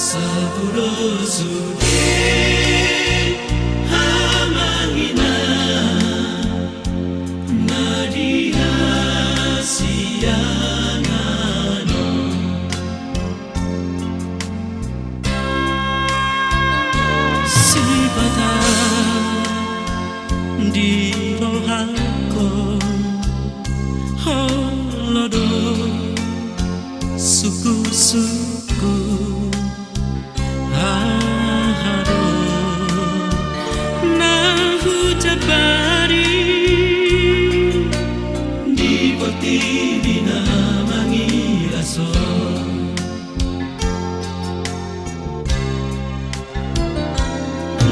Saburo sude hamangina nadia siangano sibata di rohako holodo suku-suku haro nahu jabari di poti dina mangiraso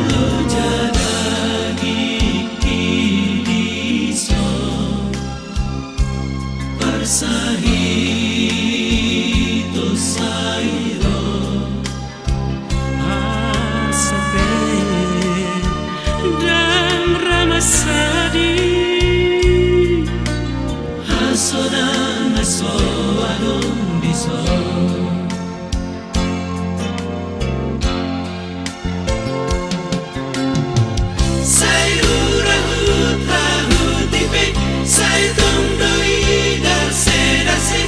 lo jadagi kidiso parsahi sairo asabe dan ramasadi hasoda naso adon biso sairura hutahu tipe saitong doi dar sedase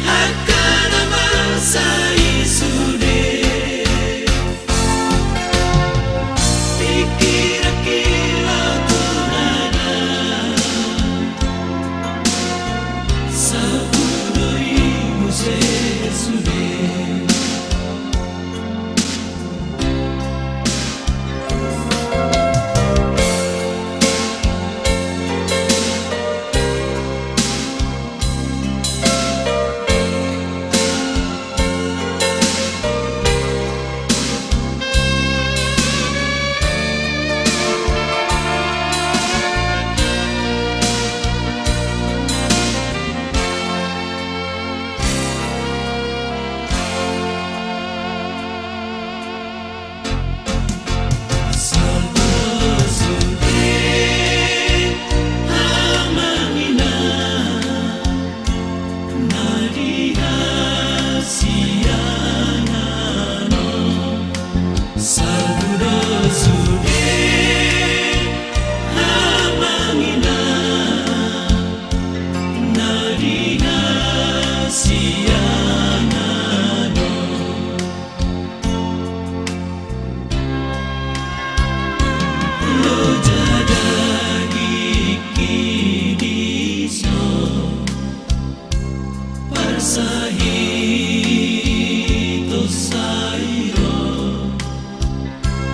hakana masai sude pikir-kira tunada sabudoi muse sude Sahito sairo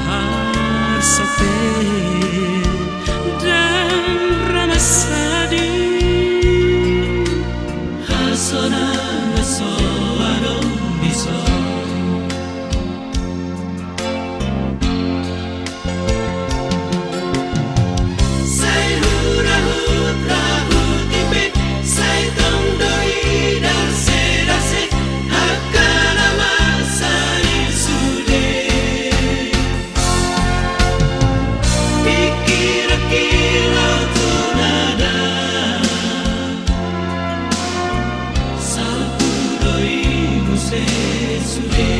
harsape dan ramasadi hasona naso adon biso sairura hutrahu tipe saitong doi dan sedase hakana masai sude pikir-kira tunada sabudoi muse sude